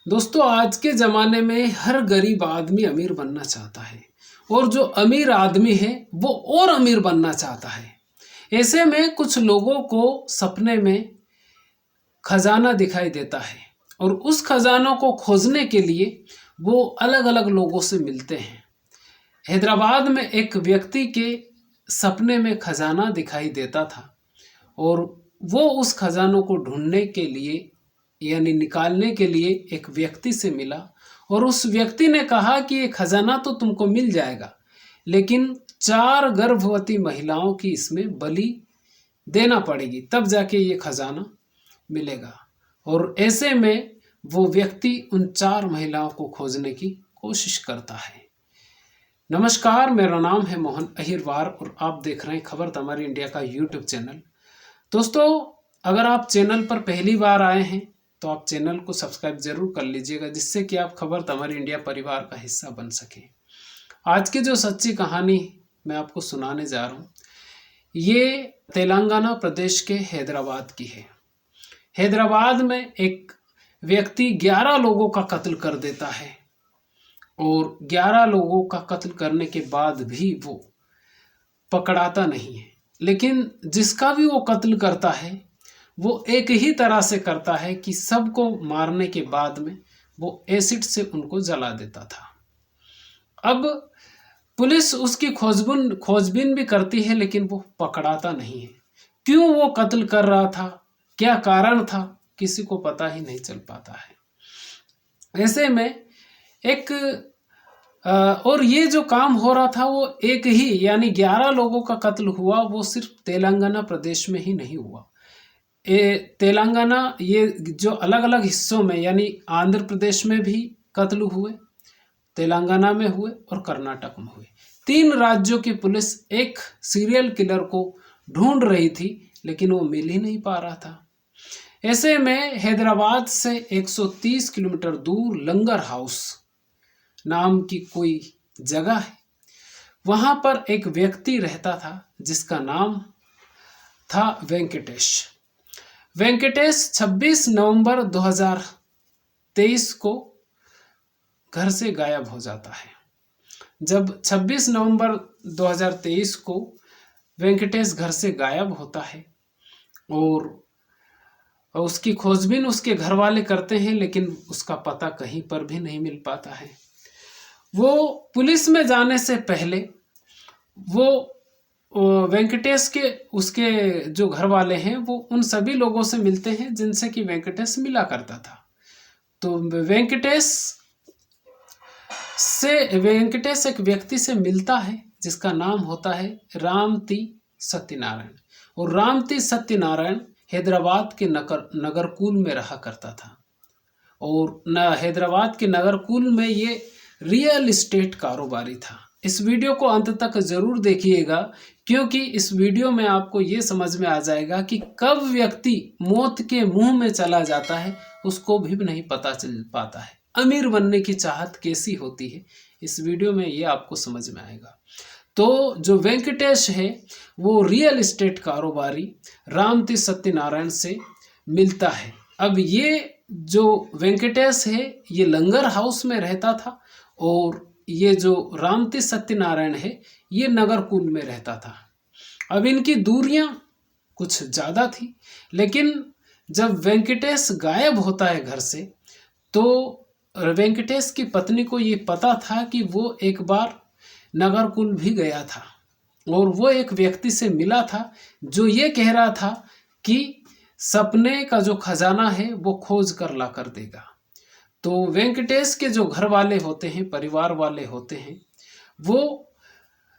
दोस्तों, आज के ज़माने में हर गरीब आदमी अमीर बनना चाहता है और जो अमीर आदमी है वो और अमीर बनना चाहता है। ऐसे में कुछ लोगों को सपने में खजाना दिखाई देता है और उस खजानों को खोजने के लिए वो अलग अलग लोगों से मिलते हैं। हैदराबाद में एक व्यक्ति के सपने में खजाना दिखाई देता था और वो उस खजानों को ढूंढने के लिए यानी निकालने के लिए एक व्यक्ति से मिला और उस व्यक्ति ने कहा कि ये खजाना तो तुमको मिल जाएगा, लेकिन 4 गर्भवती महिलाओं की इसमें बलि देना पड़ेगी, तब जाके ये खजाना मिलेगा। और ऐसे में वो व्यक्ति उन 4 महिलाओं को खोजने की कोशिश करता है। नमस्कार, मेरा नाम है मोहन अहिरवार और आप देख रहे हैं खबर तमारी इंडिया का यूट्यूब चैनल। दोस्तों, अगर आप चैनल पर पहली बार आए हैं तो आप चैनल को सब्सक्राइब जरूर कर लीजिएगा, जिससे कि आप खबर तमारी इंडिया परिवार का हिस्सा बन सकें। आज की जो सच्ची कहानी मैं आपको सुनाने जा रहा हूँ, ये तेलंगाना प्रदेश के हैदराबाद की है। हैदराबाद में एक व्यक्ति 11 लोगों का कत्ल कर देता है और 11 लोगों का कत्ल करने के बाद भी वो पकड़ाता नहीं है, लेकिन जिसका भी वो कत्ल करता है वो एक ही तरह से करता है कि सबको मारने के बाद में वो एसिड से उनको जला देता था। अब पुलिस उसकी खोजबीन भी करती है, लेकिन वो पकड़ाता नहीं है। क्यों वो कत्ल कर रहा था, क्या कारण था, किसी को पता ही नहीं चल पाता है। ऐसे में एक और ये जो काम हो रहा था वो एक ही यानी 11 लोगों का कत्ल हुआ, वो सिर्फ तेलंगाना प्रदेश में ही नहीं हुआ। तेलंगाना ये जो अलग अलग हिस्सों में यानी आंध्र प्रदेश में भी कत्ल हुए, तेलंगाना में हुए और कर्नाटक में हुए। 3 राज्यों की पुलिस एक सीरियल किलर को ढूंढ रही थी, लेकिन वो मिल ही नहीं पा रहा था। ऐसे में हैदराबाद से 130 किलोमीटर दूर लंगर हाउस नाम की कोई जगह है। वहां पर एक व्यक्ति रहता था जिसका नाम था वेंकटेश। वेंकटेश 26 नवंबर 2023 को घर से गायब हो जाता है। जब 26 नवंबर 2023 को वेंकटेश घर से गायब होता है और उसकी खोजबीन उसके घर वाले करते हैं, लेकिन उसका पता कहीं पर भी नहीं मिल पाता है। वो पुलिस में जाने से पहले वो वेंकटेश के उसके जो घर वाले हैं वो उन सभी लोगों से मिलते हैं जिनसे कि वेंकटेश मिला करता था। तो वेंकटेश एक व्यक्ति से मिलता है जिसका नाम होता है रामती सत्यनारायण। और रामती सत्यनारायण हैदराबाद के नगरकुल में रहा करता था और हैदराबाद के नगरकुल में ये रियल एस्टेट कारोबारी था। इस वीडियो को अंत तक जरूर देखिएगा, क्योंकि इस वीडियो में आपको ये समझ में आ जाएगा कि कब व्यक्ति मौत के मुंह में चला जाता है उसको भी नहीं पता चल पाता है। अमीर बनने की चाहत कैसी होती है, इस वीडियो में ये आपको समझ में आएगा। तो जो वेंकटेश है वो रियल एस्टेट कारोबारी रामती सत्यनारायण से मिलता है। अब ये जो वेंकटेश है ये लंगर हाउस में रहता था और ये जो रामती सत्यनारायण है ये नगरकुल में रहता था। अब इनकी दूरियां कुछ ज़्यादा थी, लेकिन जब वेंकटेश गायब होता है घर से तो वेंकटेश की पत्नी को ये पता था कि वो एक बार नगरकुल भी गया था और वो एक व्यक्ति से मिला था जो ये कह रहा था कि सपने का जो खजाना है वो खोज कर ला कर देगा। तो वेंकटेश के जो घर वाले होते हैं, परिवार वाले होते हैं, वो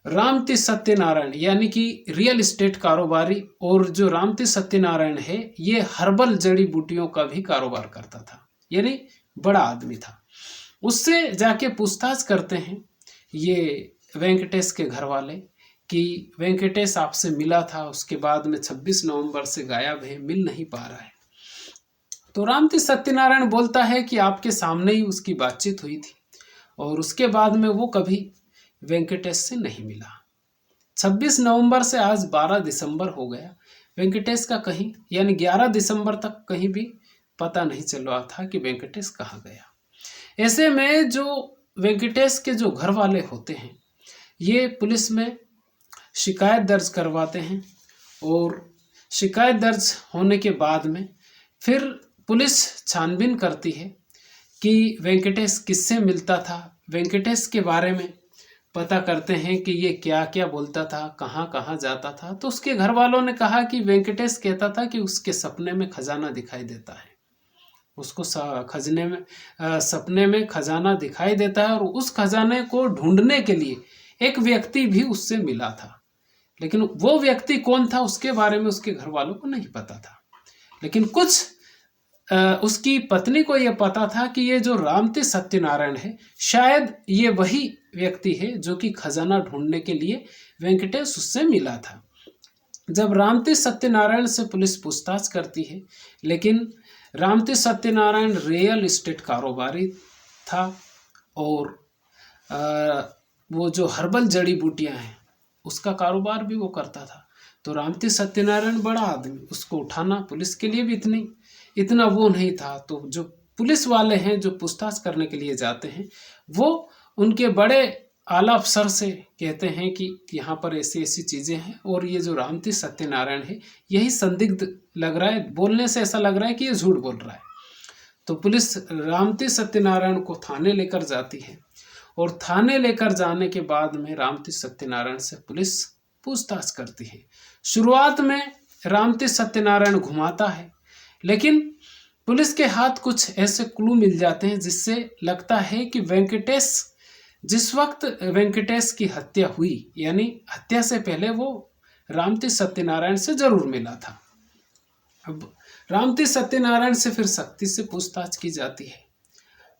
रामती सत्यनारायण यानी कि रियल एस्टेट कारोबारी और जो रामती सत्यनारायण है ये हर्बल जड़ी बूटियों का भी कारोबार करता था, यानी बड़ा आदमी था। उससे जाके पूछताछ करते हैं ये वेंकटेश के घर वाले कि वेंकटेश आपसे मिला था, उसके बाद में 26 नवंबर से गायब है, मिल नहीं पा रहा है। तो रामती सत्यनारायण बोलता है कि आपके सामने ही उसकी बातचीत हुई थी और उसके बाद में वो कभी वेंकटेश से नहीं मिला। 26 नवंबर से आज 12 दिसंबर हो गया, वेंकटेश का कहीं यानी 11 दिसंबर तक कहीं भी पता नहीं चल रहा था कि वेंकटेश कहाँ गया। ऐसे में जो वेंकटेश के जो घर वाले होते हैं ये पुलिस में शिकायत दर्ज करवाते हैं और शिकायत दर्ज होने के बाद में फिर पुलिस छानबीन करती है कि वेंकटेश किससे मिलता था, वेंकटेश के बारे में पता करते हैं कि ये क्या क्या बोलता था, कहाँ कहाँ जाता था। तो उसके घर वालों ने कहा कि वेंकटेश कहता था कि उसके सपने में खजाना दिखाई देता है, उसको सपने में खजाना दिखाई देता है और उस खजाने को ढूंढने के लिए एक व्यक्ति भी उससे मिला था। लेकिन वो व्यक्ति कौन था उसके बारे में उसके घर वालों को नहीं पता था। लेकिन कुछ उसकी पत्नी को यह पता था कि ये जो रामतीर्थ सत्यनारायण है शायद ये वही व्यक्ति है जो कि खजाना ढूंढने के लिए वेंकटेश उससे मिला था। जब रामतीर्थ सत्यनारायण से पुलिस पूछताछ करती है, लेकिन रामतीर्थ सत्यनारायण रियल एस्टेट कारोबारी था और वो जो हर्बल जड़ी बूटियां हैं उसका कारोबार भी वो करता था। तो रामतीर्थ सत्यनारायण बड़ा आदमी, उसको उठाना पुलिस के लिए भी इतना वो नहीं था। तो जो पुलिस वाले हैं जो पूछताछ करने के लिए जाते हैं वो उनके बड़े आला अफसर से कहते हैं कि यहाँ पर ऐसी ऐसी चीज़ें हैं और ये जो रामतीर्थ सत्यनारायण है यही संदिग्ध लग रहा है, बोलने से ऐसा लग रहा है कि ये झूठ बोल रहा है। तो पुलिस रामतीर्थ सत्यनारायण को थाने लेकर जाती है और थाने लेकर जाने के बाद में रामतीर्थ सत्यनारायण से पुलिस पूछताछ करती है। शुरुआत में रामतीर्थ सत्यनारायण घुमाता है, लेकिन पुलिस के हाथ कुछ ऐसे क्लू मिल जाते हैं जिससे लगता है कि वेंकटेश, जिस वक्त वेंकटेश की हत्या हुई यानी हत्या से पहले वो रामतीर्थ सत्यनारायण से जरूर मिला था। अब रामतीर्थ सत्यनारायण से फिर शक्ति से पूछताछ की जाती है।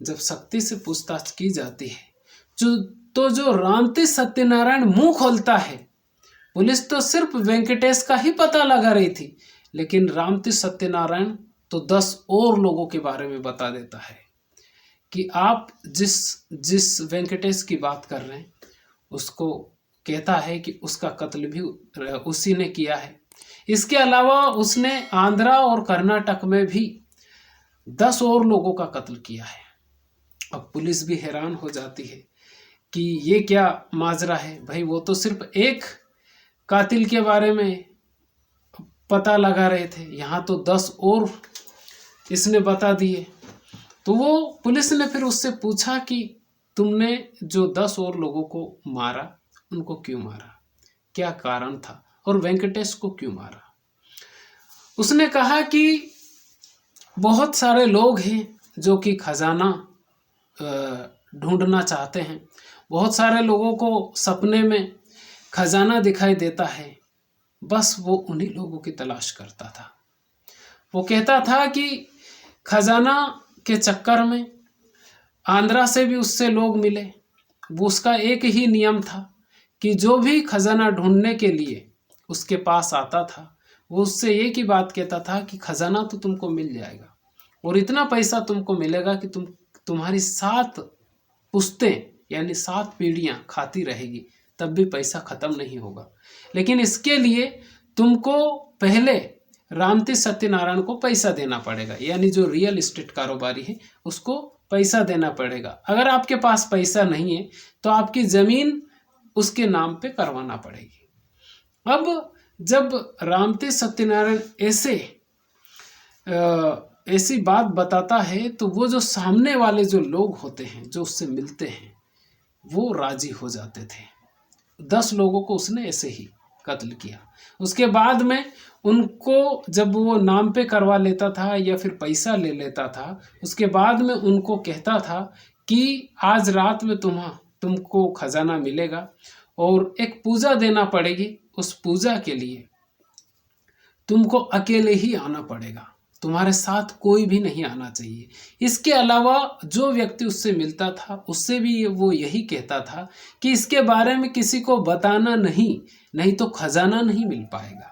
जब शक्ति से पूछताछ की जाती है जो रामतीर्थ सत्यनारायण मुंह खोलता है, पुलिस तो सिर्फ वेंकटेश का ही पता लगा रही थी, लेकिन रामतीर्थ सत्यनारायण तो 10 और लोगों के बारे में बता देता है कि आप जिस वेंकटेश की बात कर रहे हैं उसको कहता है कि उसका कत्ल भी उसी ने किया है। इसके अलावा उसने आंध्रा और कर्नाटक में भी 10 और लोगों का कत्ल किया है। अब पुलिस भी हैरान हो जाती है कि ये क्या माजरा है भाई, वो तो सिर्फ एक कातिल के बारे में पता लगा रहे थे, यहाँ तो 10 और इसने बता दिए। तो वो पुलिस ने फिर उससे पूछा कि तुमने जो 10 और लोगों को मारा उनको क्यों मारा, क्या कारण था और वेंकटेश को क्यों मारा। उसने कहा कि बहुत सारे लोग हैं जो कि खजाना ढूंढना चाहते हैं, बहुत सारे लोगों को सपने में खजाना दिखाई देता है, बस वो उन्हीं लोगों की तलाश करता था। वो कहता था कि खजाना के चक्कर में आंध्रा से भी उससे लोग मिले। वो उसका एक ही नियम था कि जो भी खजाना ढूंढने के लिए उसके पास आता था वो उससे एक ही बात कहता था कि खजाना तो तुमको मिल जाएगा और इतना पैसा तुमको मिलेगा कि तुम्हारी 7 पुश्तें यानी 7 पीढ़ियां खाती रहेगी, तब भी पैसा ख़त्म नहीं होगा। लेकिन इसके लिए तुमको पहले रामतीर्थ सत्यनारायण को पैसा देना पड़ेगा, यानी जो रियल एस्टेट कारोबारी है उसको पैसा देना पड़ेगा। अगर आपके पास पैसा नहीं है तो आपकी ज़मीन उसके नाम पे करवाना पड़ेगी। अब जब रामतीर्थ सत्यनारायण ऐसी बात बताता है तो वो जो सामने वाले जो लोग होते हैं जो उससे मिलते हैं वो राजी हो जाते थे। 10 लोगों को उसने ऐसे ही कत्ल किया। उसके बाद में उनको जब वो नाम पे करवा लेता था या फिर पैसा ले लेता था, उसके बाद में उनको कहता था कि आज रात में तुमको खजाना मिलेगा और एक पूजा देना पड़ेगी, उस पूजा के लिए तुमको अकेले ही आना पड़ेगा, तुम्हारे साथ कोई भी नहीं आना चाहिए। इसके अलावा जो व्यक्ति उससे मिलता था उससे भी वो यही कहता था कि इसके बारे में किसी को बताना नहीं तो खजाना नहीं मिल पाएगा।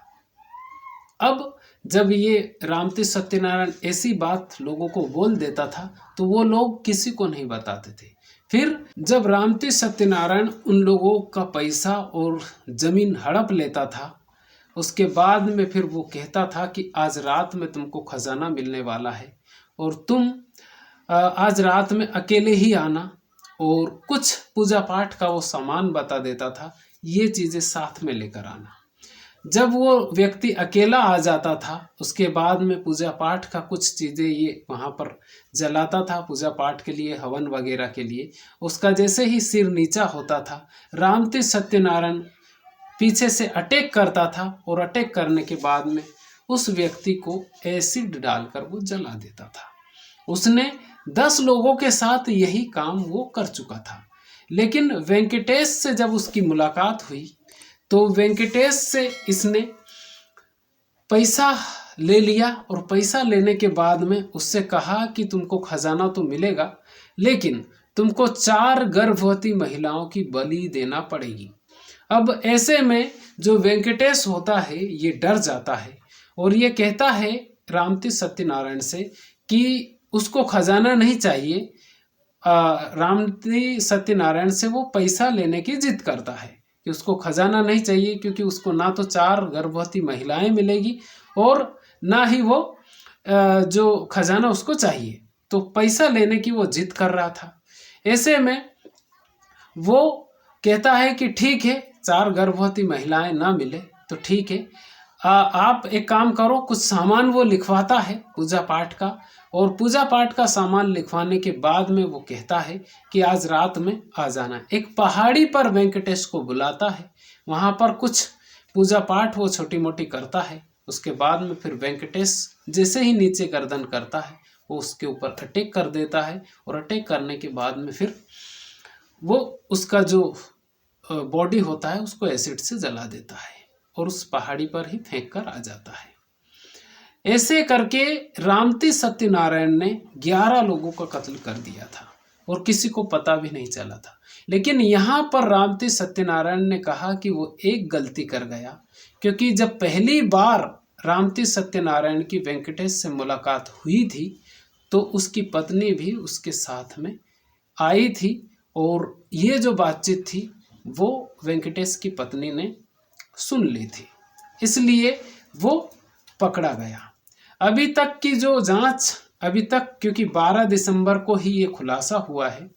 अब जब ये रामतीर्थ सत्यनारायण ऐसी बात लोगों को बोल देता था तो वो लोग किसी को नहीं बताते थे। फिर जब रामतीर्थ सत्यनारायण उन लोगों का पैसा और ज़मीन हड़प लेता था, उसके बाद में फिर वो कहता था कि आज रात में तुमको खजाना मिलने वाला है और तुम आज रात में अकेले ही आना, और कुछ पूजा पाठ का वो सामान बता देता था, ये चीज़ें साथ में लेकर आना। जब वो व्यक्ति अकेला आ जाता था, उसके बाद में पूजा पाठ का कुछ चीज़ें ये वहाँ पर जलाता था, पूजा पाठ के लिए, हवन वगैरह के लिए। उसका जैसे ही सिर नीचा होता था, रामतीर्थ सत्यनारायण पीछे से अटैक करता था, और अटैक करने के बाद में उस व्यक्ति को एसिड डालकर वो जला देता था। उसने 10 लोगों के साथ यही काम वो कर चुका था। लेकिन वेंकटेश से जब उसकी मुलाकात हुई, तो वेंकटेश से इसने पैसा ले लिया, और पैसा लेने के बाद में उससे कहा कि तुमको खजाना तो मिलेगा, लेकिन तुमको 4 गर्भवती महिलाओं की बलि देना पड़ेगी। अब ऐसे में जो वेंकटेश होता है ये डर जाता है, और ये कहता है रामतीर्थ सत्यनारायण से कि उसको खजाना नहीं चाहिए। रामतीर्थ सत्यनारायण से वो पैसा लेने की जिद करता है कि उसको खजाना नहीं चाहिए, क्योंकि उसको ना तो 4 गर्भवती महिलाएं मिलेगी, और ना ही वो जो खजाना उसको चाहिए। तो पैसा लेने की वो जिद कर रहा था। ऐसे में वो कहता है कि ठीक है, 4 गर्भवती महिलाएं ना मिले तो ठीक है, आप एक काम करो, कुछ सामान वो लिखवाता है पूजा पाठ का, और पूजा पाठ का सामान लिखवाने के बाद में वो कहता है कि आज रात में आ जाना। एक पहाड़ी पर वेंकटेश को बुलाता है, वहाँ पर कुछ पूजा पाठ वो छोटी मोटी करता है। उसके बाद में फिर वेंकटेश जैसे ही नीचे गर्दन करता है, वो उसके ऊपर अटैक कर देता है, और अटैक करने के बाद में फिर वो उसका जो बॉडी होता है उसको एसिड से जला देता है, और उस पहाड़ी पर ही फेंक कर आ जाता है। ऐसे करके रामतीर्थ सत्यनारायण ने 11 लोगों का कत्ल कर दिया था, और किसी को पता भी नहीं चला था। लेकिन यहाँ पर रामतीर्थ सत्यनारायण ने कहा कि वो एक गलती कर गया, क्योंकि जब पहली बार रामतीर्थ सत्यनारायण की वेंकटेश से मुलाकात हुई थी, तो उसकी पत्नी भी उसके साथ में आई थी, और ये जो बातचीत थी वो वेंकटेश की पत्नी ने सुन ली थी, इसलिए वो पकड़ा गया। अभी तक की जो जांच, अभी तक, क्योंकि 12 दिसंबर को ही ये खुलासा हुआ है,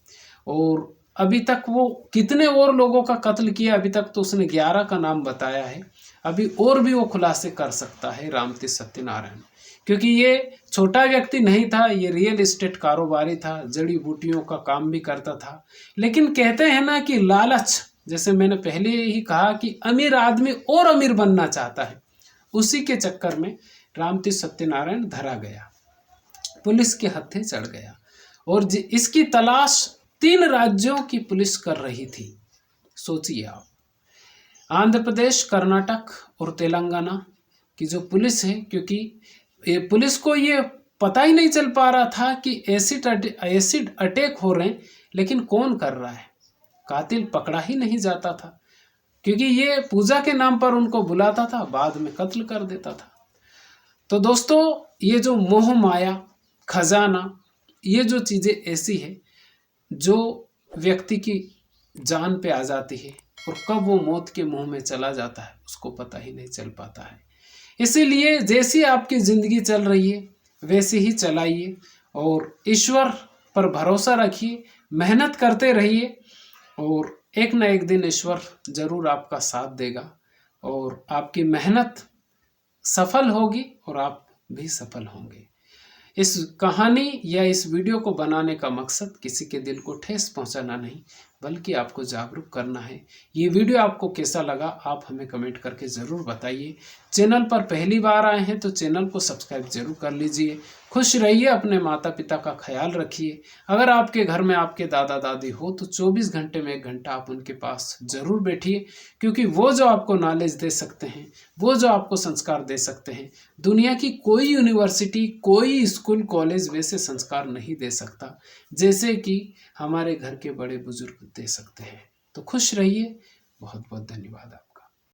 और अभी तक वो कितने और लोगों का कत्ल किया, अभी तक तो उसने 11 का नाम बताया है। अभी और भी वो खुलासे कर सकता है रामतीर्थ सत्यनारायण, क्योंकि ये छोटा व्यक्ति नहीं था, ये रियल एस्टेट कारोबारी था, जड़ी बूटियों का काम भी करता था। लेकिन कहते हैं ना कि लालच, जैसे मैंने पहले ही कहा कि अमीर आदमी और अमीर बनना चाहता है, उसी के चक्कर में रामतीर्थ सत्यनारायण धरा गया, पुलिस के हत्थे चढ़ गया, और इसकी तलाश 3 राज्यों की पुलिस कर रही थी। सोचिए आप, आंध्र प्रदेश, कर्नाटक और तेलंगाना की जो पुलिस है, क्योंकि पुलिस को ये पता ही नहीं चल पा रहा था कि एसिड अटैक हो रहे हैं, लेकिन कौन कर रहा है, कातिल पकड़ा ही नहीं जाता था, क्योंकि ये पूजा के नाम पर उनको बुलाता था, बाद में कत्ल कर देता था। तो दोस्तों, ये जो मोह माया, खजाना, ये जो चीज़ें ऐसी है जो व्यक्ति की जान पे आ जाती है, और कब वो मौत के मुंह में चला जाता है उसको पता ही नहीं चल पाता है। इसीलिए जैसी आपकी ज़िंदगी चल रही है वैसे ही चलाइए, और ईश्वर पर भरोसा रखिए, मेहनत करते रहिए, और एक न एक दिन ईश्वर ज़रूर आपका साथ देगा, और आपकी मेहनत सफल होगी, और आप भी सफल होंगे। इस कहानी या इस वीडियो को बनाने का मकसद किसी के दिल को ठेस पहुंचाना नहीं, बल्कि आपको जागरूक करना है। ये वीडियो आपको कैसा लगा आप हमें कमेंट करके ज़रूर बताइए। चैनल पर पहली बार आए हैं तो चैनल को सब्सक्राइब जरूर कर लीजिए। खुश रहिए, अपने माता पिता का ख्याल रखिए। अगर आपके घर में आपके दादा दादी हो तो 24 घंटे में 1 घंटा आप उनके पास ज़रूर बैठिए, क्योंकि वो जो आपको नॉलेज दे सकते हैं, वो जो आपको संस्कार दे सकते हैं, दुनिया की कोई यूनिवर्सिटी, कोई स्कूल कॉलेज वैसे संस्कार नहीं दे सकता जैसे कि हमारे घर के बड़े बुजुर्ग दे सकते हैं। तो खुश रहिए। बहुत बहुत धन्यवाद।